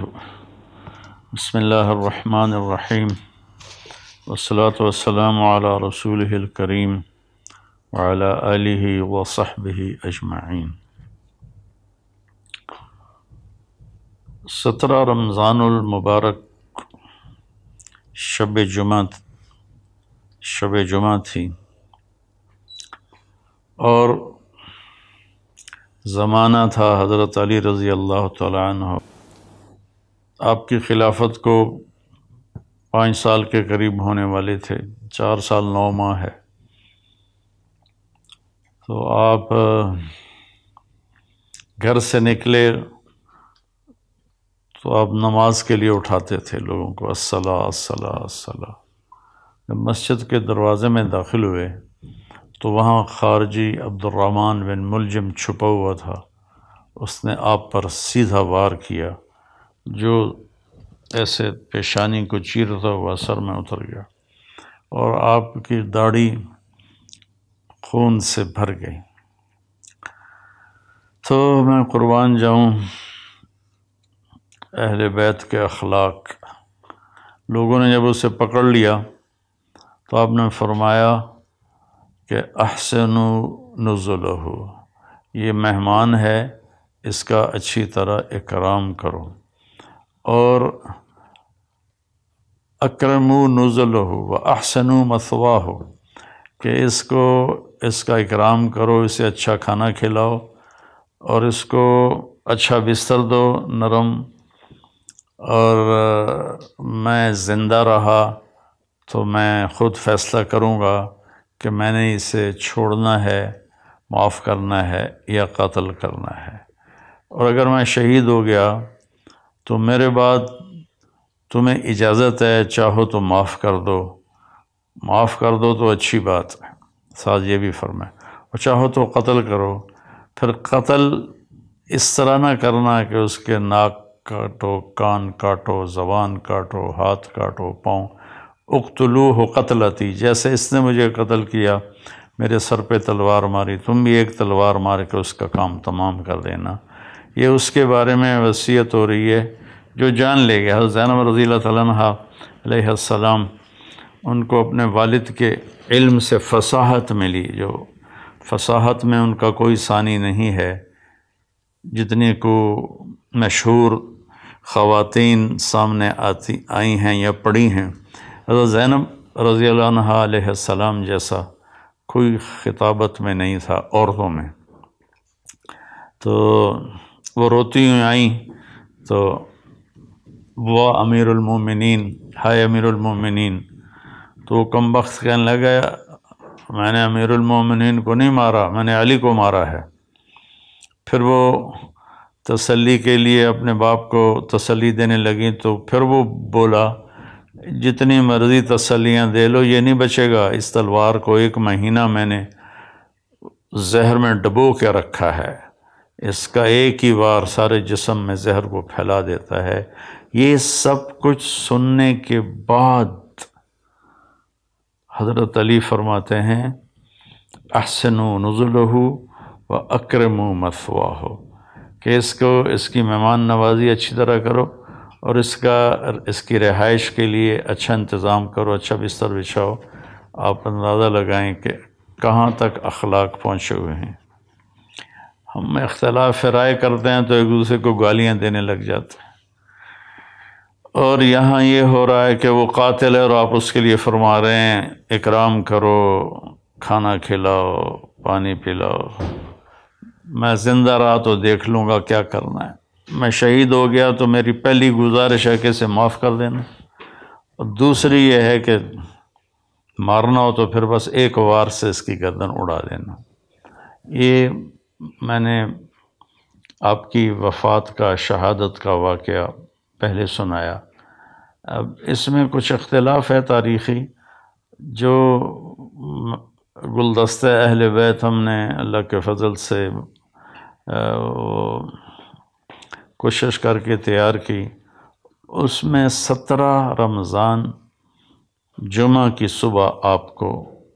بسم اللہ الرحمن الرحیم والصلاة والسلام علی رسولہ الکریم وعلی آلہ وصحبہ اجمعین۔ 17 رمضان المبارک شب جمعہ تھی اور زمانہ تھا حضرت علی رضی اللہ تعالی عنہ۔ آپ کی خلافت کو 5 سال کے قریب ہونے والے تھے، 4 سال 9 ماہ ہے۔ تو آپ گھر سے نکلے تو آپ نماز کے لیے اٹھاتے تھے لوگوں کو، الصلاۃ الصلاۃ الصلاۃ۔ جب مسجد کے دروازے میں داخل ہوئے تو وہاں خارجی عبد الرحمن بن ملجم چھپا ہوا تھا، اس نے آپ پر سیدھا وار کیا جو ایسے پیشانی کو چیرتا ہوا سر میں اتر گیا اور آپ کی داڑھی خون سے بھر گئی۔ تو میں قربان جاؤں اہل بیت کے اخلاق۔ لوگوں نے جب اسے پکڑ لیا تو آپ نے فرمایا کہ احسنوا نزلہ، یہ مہمان ہے، اس کا اچھی طرح اکرام کرو، اور اکرموا نزلہ واحسنوا مثواہ، کہ اس کا اکرام کرو، اسے اچھا کھانا کھلاؤ اور اس کو اچھا بستر دو نرم، اور میں زندہ رہا تو میں خود فیصلہ کروں گا کہ میں نے اسے چھوڑنا ہے، معاف کرنا ہے یا قتل کرنا ہے، اور اگر میں شہید ہو گیا تو میرے بعد تمہیں اجازت ہے، چاہو تو معاف کر دو تو اچھی بات ہے، ساتھ یہ بھی فرمائے، اور چاہو تو قتل کرو۔ پھر قتل اس طرح نہ کرنا کہ اس کے ناک کاٹو، کان کاٹو، زبان کاٹو، ہاتھ کاٹو، پاؤں۔ اقتلوہ قتلتی، جیسے اس نے مجھے قتل کیا، میرے سر پہ تلوار ماری، تم بھی ایک تلوار مار کے اس کا کام تمام کر دینا۔ یہ اس کے بارے میں وصیت ہو رہی ہے جو جان لے گیا۔ حضرت زینب رضی اللہ تعالیٰ عنہ علیہ السلام، ان کو اپنے والد کے علم سے فصاحت ملی، جو فصاحت میں ان کا کوئی ثانی نہیں ہے، جتنی کو مشہور خواتین سامنے آئی ہیں یا پڑھی ہیں۔ حضرت زینب رضی اللہ عنہ علیہ السلام جیسا کوئی خطابت میں نہیں تھا عورتوں میں۔ تو وہ روتی ہوئی آئیں تو وہ امیر المومنین، ہائے امیر المومنین، تو وہ کم بخت کہنے لگا میں نے امیر المومنین کو نہیں مارا، میں نے علی کو مارا ہے۔ پھر وہ تسلی کے لیے اپنے باپ کو تسلی دینے لگیں تو پھر وہ بولا جتنی مرضی تسلیاں دے لو یہ نہیں بچے گا، اس تلوار کو 1 مہینہ میں نے زہر میں ڈبو کے رکھا ہے، اس کا ایک ہی وار سارے جسم میں زہر کو پھیلا دیتا ہے۔ یہ سب کچھ سننے کے بعد حضرت علی فرماتے ہیں احسنوا نزلہ واکرموا مثواہ، کہ اس کی مہمان نوازی اچھی طرح کرو اور اس کی رہائش کے لیے اچھا انتظام کرو، اچھا بستر بچھاؤ۔ آپ اندازہ لگائیں کہ کہاں تک اخلاق پہنچے ہوئے ہیں۔ ہم اختلاف رائے کرتے ہیں تو ایک دوسرے کو گالیاں دینے لگ جاتے ہیں، اور یہاں یہ ہو رہا ہے کہ وہ قاتل ہے اور آپ اس کے لیے فرما رہے ہیں اکرام کرو، کھانا کھلاؤ، پانی پلاؤ۔ میں زندہ رہا تو دیکھ لوں گا کیا کرنا ہے، میں شہید ہو گیا تو میری پہلی گزارش ہے کہ اسے معاف کر دینا، اور دوسری یہ ہے کہ مارنا ہو تو پھر بس ایک وار سے اس کی گردن اڑا دینا۔ یہ میں نے آپ کی وفات کا، شہادت کا واقعہ پہلے سنایا۔ اب اس میں کچھ اختلاف ہے تاریخی، جو گلدستہ اہل بیت ہم نے اللہ کے فضل سے کوشش کر کے تیار کی، اس میں 17 رمضان جمعہ کی صبح آپ کو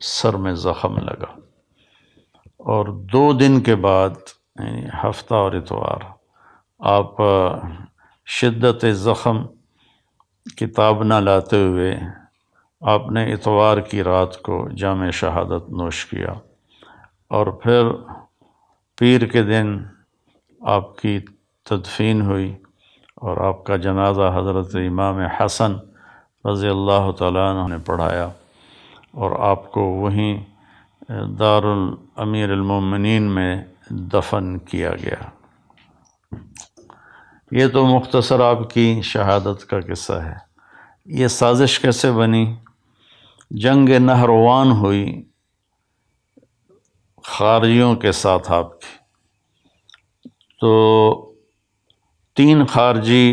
سر میں زخم لگا، اور 2 دن کے بعد یعنی ہفتہ اور اتوار آپ شدت زخم کتاب نہ لاتے ہوئے آپ نے اتوار کی رات کو جام شہادت نوش کیا، اور پھر پیر کے دن آپ کی تدفین ہوئی، اور آپ کا جنازہ حضرت امام حسن رضی اللہ تعالیٰ عنہ نے پڑھایا، اور آپ کو وہیں دارالامیر المومنین میں دفن کیا گیا۔ یہ تو مختصر آپ کی شہادت کا قصہ ہے۔ یہ سازش کیسے بنی؟ جنگ نہروان ہوئی خارجیوں کے ساتھ آپ کی، تو 3 خارجی،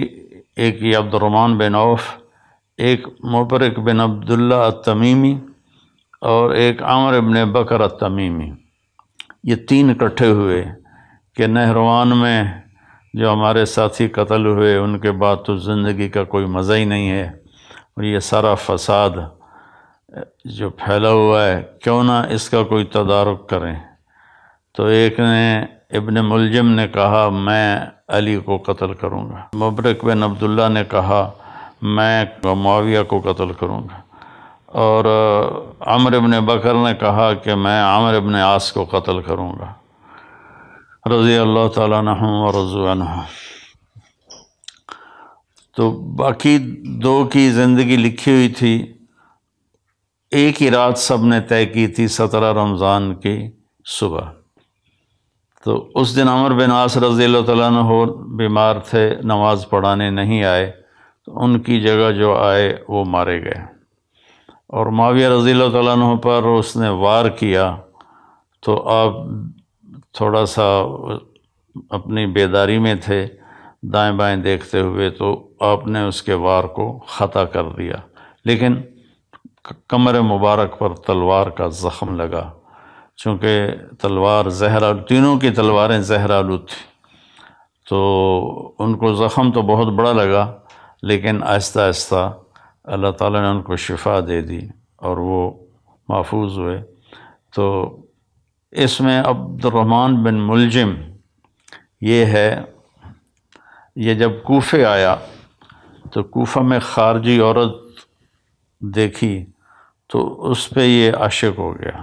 ایک یہ عبد الرحمن بن عوف، ایک مبرک بن عبداللہ التمیمی، اور ایک عامر بن بکر التمیمی، یہ 3 اکٹھے ہوئے کہ نہروان میں جو ہمارے ساتھی قتل ہوئے ان کے بعد تو زندگی کا کوئی مزہ ہی نہیں ہے، اور یہ سارا فساد جو پھیلا ہوا ہے کیوں نہ اس کا کوئی تدارک کریں۔ تو ایک نے ابن ملجم نے کہا میں علی کو قتل کروں گا، مبرک بن عبداللہ نے کہا میں معاویہ کو قتل کروں گا، اور عمرو بن بکر نے کہا کہ میں عامر بن عاص کو قتل کروں گا، رضی اللہ تعالیٰ عنہم ورضوا عنہ۔ تو باقی 2 کی زندگی لکھی ہوئی تھی، ایک ہی رات سب نے طے کی تھی، 17 رمضان کی صبح۔ تو اس دن عمر بن عاص رضی اللہ تعالیٰ عنہ بیمار تھے، نماز پڑھانے نہیں آئے، تو ان کی جگہ جو آئے وہ مارے گئے، اور معاویہ رضی اللہ تعالیٰ عنہ پر اس نے وار کیا، تو آپ تھوڑا سا اپنی بیداری میں تھے، دائیں بائیں دیکھتے ہوئے، تو آپ نے اس کے وار کو خطا کر دیا، لیکن کمر مبارک پر تلوار کا زخم لگا، چونکہ تلوار تینوں کی تلواریں زہر آلود تھیں، تو ان کو زخم تو بہت بڑا لگا، لیکن آہستہ آہستہ اللہ تعالیٰ نے ان کو شفا دے دی اور وہ محفوظ ہوئے۔ تو اس میں عبد الرحمن بن ملجم یہ ہے، یہ جب کوفے آیا تو کوفہ میں خارجی عورت دیکھی تو اس پہ یہ عاشق ہو گیا،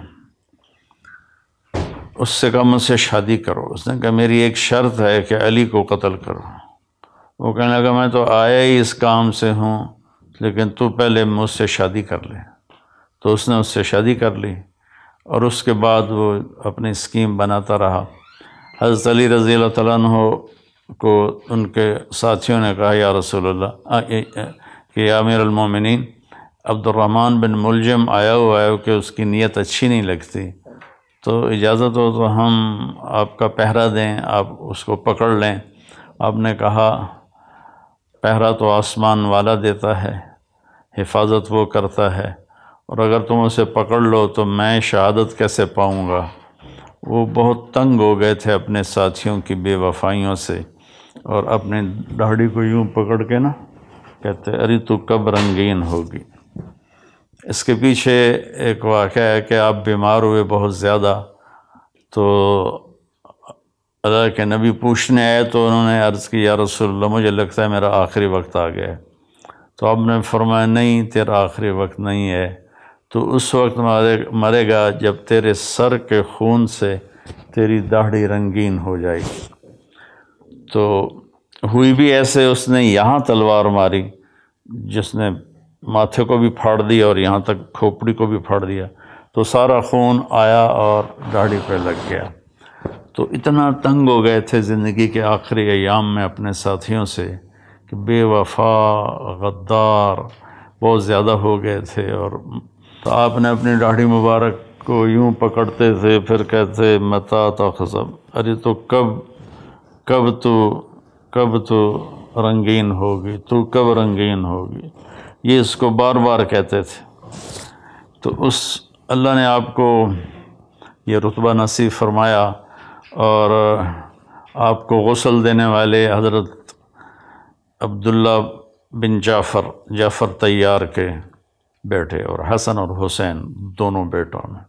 اس سے کہا مجھ سے شادی کرو۔ اس نے کہا میری ایک شرط ہے کہ علی کو قتل کرو۔ وہ کہنے لگا میں تو آیا ہی اس کام سے ہوں، لیکن تو پہلے مجھ سے شادی کر لے۔ تو اس نے اس سے شادی کر لی، اور اس کے بعد وہ اپنی اسکیم بناتا رہا۔ حضرت علی رضی اللہ تعالیٰ عنہ کو ان کے ساتھیوں نے کہا یا رسول اللہ کہ یا امیر المومنین، عبد الرحمن بن ملجم آیا ہوا ہے کہ اس کی نیت اچھی نہیں لگتی، تو اجازت ہو تو ہم آپ کا پہرا دیں، آپ اس کو پکڑ لیں۔ آپ نے کہا پہرا تو آسمان والا دیتا ہے، حفاظت وہ کرتا ہے، اور اگر تم اسے پکڑ لو تو میں شہادت کیسے پاؤں گا؟ وہ بہت تنگ ہو گئے تھے اپنے ساتھیوں کی بے وفائیوں سے، اور اپنی داڑھی کو یوں پکڑ کے نا کہتے ارے تو کب رنگین ہوگی۔ اس کے پیچھے ایک واقعہ ہے کہ آپ بیمار ہوئے بہت زیادہ، تو اللہ کے نبی پوچھنے آئے تو انہوں نے عرض کی یا رسول اللہ مجھے لگتا ہے میرا آخری وقت آ گیا ہے۔ تو آپ نے فرمایا نہیں، تیرا آخری وقت نہیں ہے، تو اس وقت مرے گا جب تیرے سر کے خون سے تیری داڑھی رنگین ہو جائے گی۔ تو ہوئی بھی ایسے، اس نے یہاں تلوار ماری جس نے ماتھے کو بھی پھاڑ دیا اور یہاں تک کھوپڑی کو بھی پھاڑ دیا، تو سارا خون آیا اور داڑھی پہ لگ گیا۔ تو اتنا تنگ ہو گئے تھے زندگی کے آخری ایام میں اپنے ساتھیوں سے کہ بے وفا غدار بہت زیادہ ہو گئے تھے، اور تو آپ نے اپنی داڑھی مبارک کو یوں پکڑتے تھے، پھر کہتے متا تخزب، ارے تو کب تو رنگین ہوگی، تو کب رنگین ہوگی، یہ اس کو بار بار کہتے تھے۔ تو اس اللہ نے آپ کو یہ رتبہ نصیب فرمایا، اور آپ کو غسل دینے والے حضرت عبداللہ بن جعفر طیار کے بیٹے، اور حسن اور حسین دونوں بیٹوں میں،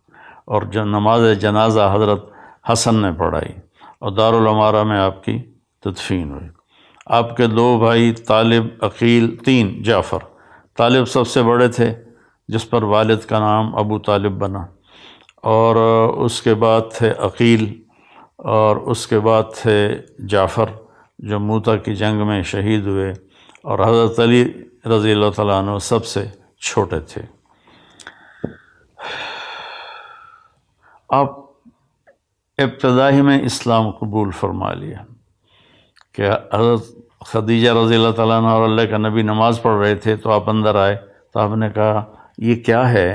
اور جو نماز جنازہ حضرت حسن نے پڑھائی، اور دارالعمارہ میں آپ کی تدفین ہوئی۔ آپ کے 2 بھائی طالب، عقیل، 3 جعفر۔ طالب سب سے بڑے تھے جس پر والد کا نام ابو طالب بنا، اور اس کے بعد تھے عقیل، اور اس کے بعد تھے جعفر جو موتا کی جنگ میں شہید ہوئے، اور حضرت علی رضی اللہ تعالیٰ عنہ سب سے چھوٹے تھے۔ آپ ابتدائی میں اسلام قبول فرما لیا کہ حضرت خدیجہ رضی اللہ تعالیٰ عنہ اور اللہ کا نبی نماز پڑھ رہے تھے، تو آپ اندر آئے تو آپ نے کہا یہ کیا ہے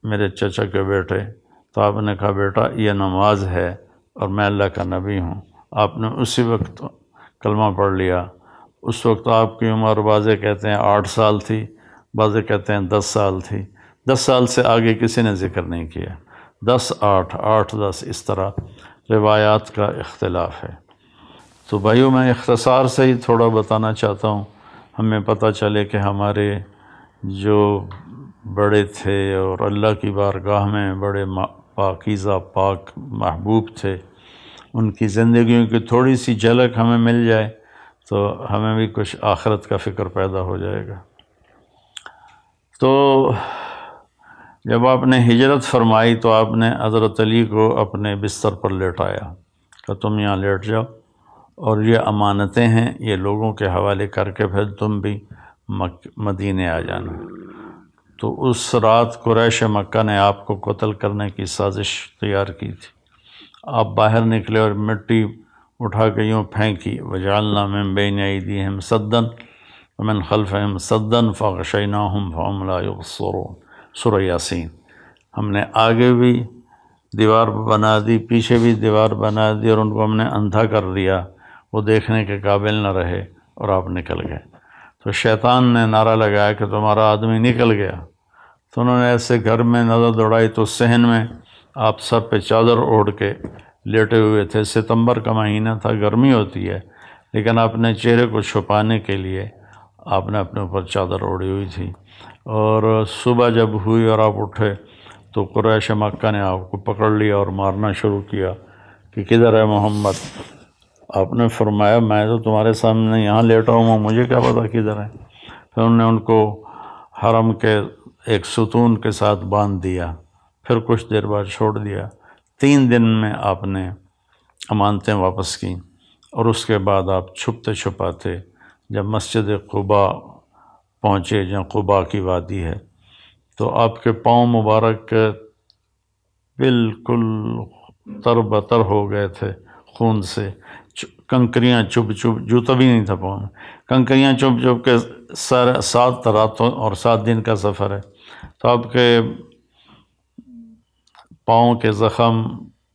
میرے چچا کے بیٹے؟ تو آپ نے کہا بیٹا یہ نماز ہے اور میں اللہ کا نبی ہوں۔ آپ نے اسی وقت کلمہ پڑھ لیا۔ اس وقت آپ کی عمر بعضے کہتے ہیں 8 سال تھی، بعضے کہتے ہیں 10 سال تھی۔ 10 سال سے آگے کسی نے ذکر نہیں کیا، 10 8 8 10 اس طرح روایات کا اختلاف ہے۔ تو بھائیوں میں اختصار سے ہی تھوڑا بتانا چاہتا ہوں، ہمیں پتہ چلے کہ ہمارے جو بڑے تھے اور اللہ کی بارگاہ میں بڑے پاکیزہ پاک محبوب تھے، ان کی زندگیوں کی تھوڑی سی جھلک ہمیں مل جائے تو ہمیں بھی کچھ آخرت کا فکر پیدا ہو جائے گا۔ تو جب آپ نے ہجرت فرمائی تو آپ نے حضرت علی کو اپنے بستر پر لیٹایا کہ تم یہاں لیٹ جاؤ، اور یہ امانتیں ہیں، یہ لوگوں کے حوالے کر کے پھر تم بھی مدینے آ جانا۔ تو اس رات قریش مکہ نے آپ کو قتل کرنے کی سازش تیار کی تھی۔ آپ باہر نکلے اور مٹی اٹھا کے یوں پھینکی، وجعلنا من بین ایدیہم سدا ومن خلفہم سدا فغشیناہم فہم لا یبصرون، سورہ یاسین۔ ہم نے آگے بھی دیوار بنا دی، پیچھے بھی دیوار بنا دی، اور ان کو ہم نے اندھا کر دیا، وہ دیکھنے کے قابل نہ رہے اور آپ نکل گئے۔ تو شیطان نے نعرہ لگایا کہ تمہارا آدمی نکل گیا۔ تو انہوں نے ایسے گھر میں نظر دوڑائی تو صحن میں آپ سر پہ چادر اوڑھ کے لیٹے ہوئے تھے۔ ستمبر کا مہینہ تھا، گرمی ہوتی ہے، لیکن اپنے چہرے کو چھپانے کے لیے آپ نے اپنے اوپر چادر اوڑھی ہوئی تھی۔ اور صبح جب ہوئی اور آپ اٹھے تو قریش مکہ نے آپ کو پکڑ لیا اور مارنا شروع کیا کہ کدھر ہے محمد؟ آپ نے فرمایا میں تو تمہارے سامنے یہاں لیٹا ہوں، مجھے کیا پتا کدھر ہے؟ پھر انہوں نے ان کو حرم کے ایک ستون کے ساتھ باندھ دیا، پھر کچھ دیر بعد چھوڑ دیا۔ 3 دن میں آپ نے امانتیں واپس کیں، اور اس کے بعد آپ چھپتے چھپاتے جب مسجد قباء پہنچے، جہاں قباء کی وادی ہے، تو آپ کے پاؤں مبارک بالکل تر بتر ہو گئے تھے خون سے، کنکریاں چب چب، جوتا بھی نہیں تھا پاؤں میں، کنکریاں چب چب کے 7 راتوں اور 7 دن کا سفر ہے۔ تو آپ کے پاؤں کے زخم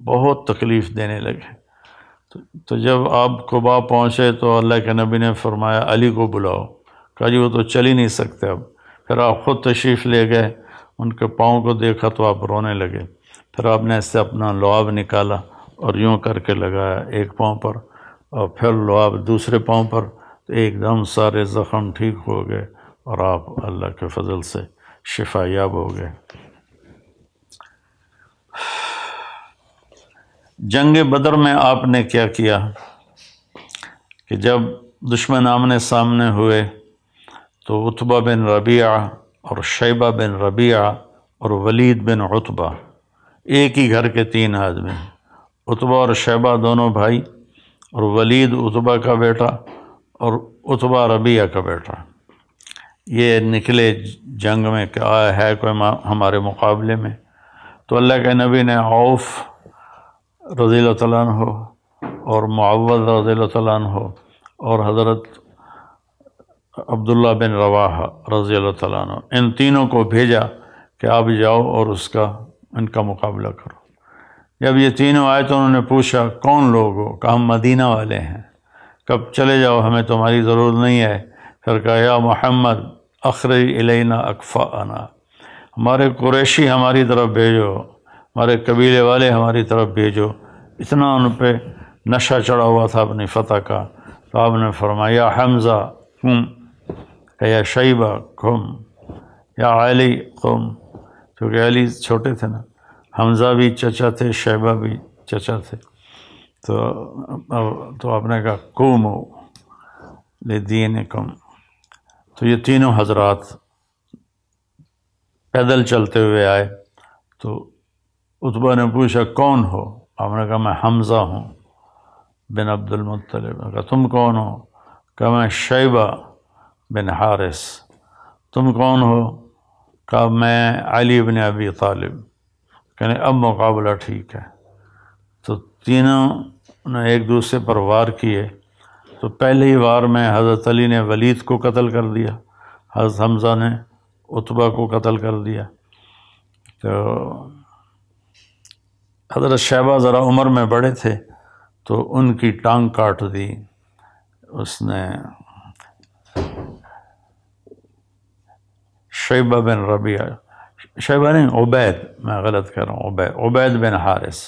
بہت تکلیف دینے لگے۔ تو جب آپ قباء پہنچے تو اللہ کے نبی نے فرمایا علی کو بلاؤ، کہا جی وہ تو چل ہی نہیں سکتے اب۔ پھر آپ خود تشریف لے گئے، ان کے پاؤں کو دیکھا تو آپ رونے لگے۔ پھر آپ نے ایسے اپنا لعاب نکالا اور یوں کر کے لگایا ایک پاؤں پر، اور پھر لعاب دوسرے پاؤں پر، تو ایک دم سارے زخم ٹھیک ہو گئے اور آپ اللہ کے فضل سے شفا یاب ہو گئے۔ جنگ بدر میں آپ نے کیا کیا کہ جب دشمن آمنے سامنے ہوئے تو عتبہ بن ربیعہ اور شیبہ بن ربیعہ اور ولید بن عتبہ، ایک ہی گھر کے 3 آدمی، عتبہ اور شیبہ دونوں بھائی، اور ولید عتبہ کا بیٹا اور عتبہ ربیعہ کا بیٹا، یہ نکلے جنگ میں کہ آیا ہے کوئی ہمارے مقابلے میں۔ تو اللہ کے نبی نے عوف رضی اللہ تعالیٰ عنہ اور معوذ رضی اللہ تعالیٰ عنہ اور حضرت عبداللہ بن رواحہ رضی اللہ تعالیٰ عنہ، ان تینوں کو بھیجا کہ آپ جاؤ اور ان کا مقابلہ کرو۔ جب یہ تینوں آئے تو انہوں نے پوچھا کون لوگ ہو؟ کہا ہم مدینہ والے ہیں۔ کب چلے جاؤ، ہمیں تمہاری ضرورت نہیں ہے۔ پھر کہا یا محمد اخرج الینا اکفاءنا، ہمارے قریشی ہماری طرف بھیجو، ہمارے قبیلے والے ہماری طرف بھیجو۔ اتنا ان پہ نشہ چڑھا ہوا تھا اپنی فتح کا۔ تو آپ نے فرمایا یا حمزہ قم، یا شیبہ قم، یا علی قم، کیونکہ علی چھوٹے تھے نا، حمزہ بھی چچا تھے، شیبہ بھی چچا تھے۔ تو آپ نے کہا قوموا لدینکم. تو یہ تینوں حضرات پیدل چلتے ہوئے آئے. تو عتبہ نے پوچھا کون ہو؟ آپ نے کہا میں حمزہ ہوں بن عبد المطلب. کہا تم کون ہو؟ کہا میں شیبہ بن حارث. تم کون ہو؟ کہا میں علی بن ابی طالب. کہنے اب مقابلہ ٹھیک ہے. تو تینوں نے ایک دوسرے پر وار کیے. تو پہلے ہی وار میں حضرت علی نے ولید کو قتل کر دیا، حضرت حمزہ نے عتبہ کو قتل کر دیا. تو حضرت شیبہ ذرا عمر میں بڑے تھے تو ان کی ٹانگ کاٹ دی اس نے. شیبہ بن ربیعہ، شیبہ نہیں عبید، میں غلط کہہ رہا ہوں، عبید بن حارث.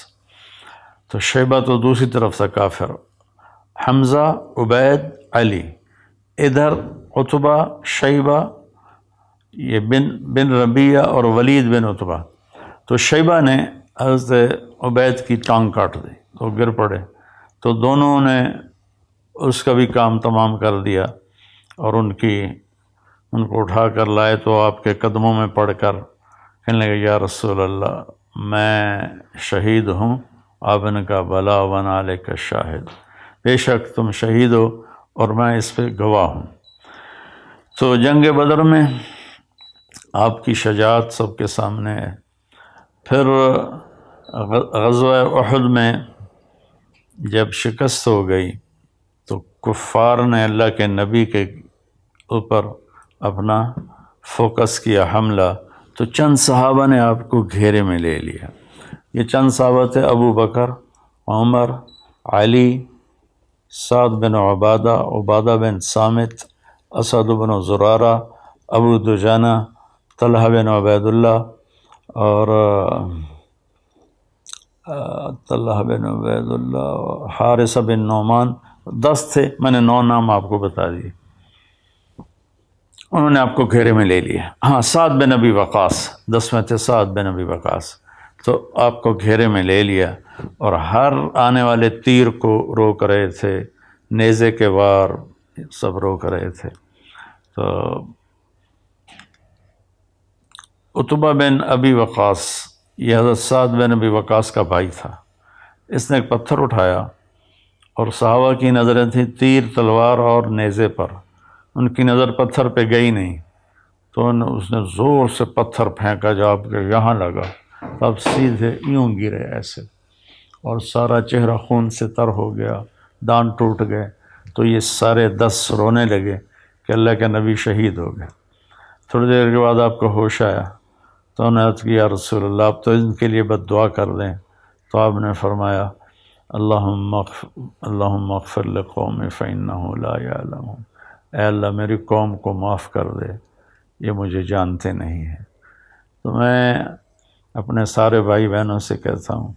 تو شیبہ تو دوسری طرف سے کافر، حمزہ، عبید، علی. ادھر عتبہ، شیبہ، یہ بن ربیعہ اور ولید بن عتبہ. تو شیبہ نے حضرت عبید کی ٹانگ کاٹ دی تو گر پڑے. تو دونوں نے اس کا بھی کام تمام کر دیا اور ان کو اٹھا کر لائے. تو آپ کے قدموں میں پڑھ کر کہنے لگے یا رسول اللہ میں شہید ہوں. آپ نے کہا بلا ونا علیک شاہد، بے شک تم شہید ہو اور میں اس پہ گواہ ہوں. تو جنگ بدر میں آپ کی شجاعت سب کے سامنے ہے. پھر غزوہ احد میں جب شکست ہو گئی تو کفار نے اللہ کے نبی کے اوپر اپنا فوکس کیا حملہ. تو چند صحابہ نے آپ کو گھیرے میں لے لیا. یہ چند صحابہ تھے ابو بکر، عمر، علی، سعد بن عبادہ، عبادہ بن صامت، اسد بن زرارہ، ابو دجانہ، طلحہ بن عبید اللہ اور حارثہ بن نعمان. 10 تھے، میں نے 9 نام آپ کو بتا دیے. انہوں نے آپ کو گھیرے میں لے لیا. ہاں سعد بن ابی وقاص 10 میں تھے، سعد بن ابی وقاص. تو آپ کو گھیرے میں لے لیا اور ہر آنے والے تیر کو روک رہے تھے، نیزے کے وار سب روک رہے تھے. تو عتبہ بن ابی وقاص یہ حضرت سعد بن ابی وقاص کا بھائی تھا. اس نے ایک پتھر اٹھایا اور صحابہ کی نظریں تھیں تیر، تلوار اور نیزے پر. ان کی نظر پتھر پہ گئی نہیں تو اس نے زور سے پتھر پھینکا جو آپ کے یہاں لگا. تب سیدھے یوں گرے ایسے اور سارا چہرہ خون سے تر ہو گیا، دانت ٹوٹ گئے. تو یہ سارے 10 رونے لگے کہ اللہ کے نبی شہید ہو گئے. تھوڑی دیر کے بعد آپ کو ہوش آیا تو انہوں نے عرض کیا یا رسول اللہ آپ تو ان کے لیے بد دعا کر دیں. تو آپ نے فرمایا اللہم اغفر لقومی فإنہم لا یعلمون، اے اللہ میری قوم کو معاف کر دے، یہ مجھے جانتے نہیں ہیں. تو میں اپنے سارے بھائی بہنوں سے کہتا ہوں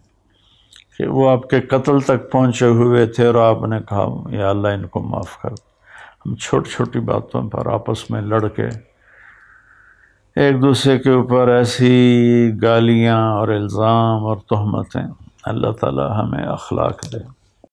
کہ وہ آپ کے قتل تک پہنچے ہوئے تھے اور آپ نے کہا یا اللہ ان کو معاف کر دے. ہم چھوٹی چھوٹی باتوں پر آپس میں لڑ کے ایک دوسرے کے اوپر ایسی گالیاں اور الزام اور تہمتیں، اللہ تعالی ہمیں اخلاق دے.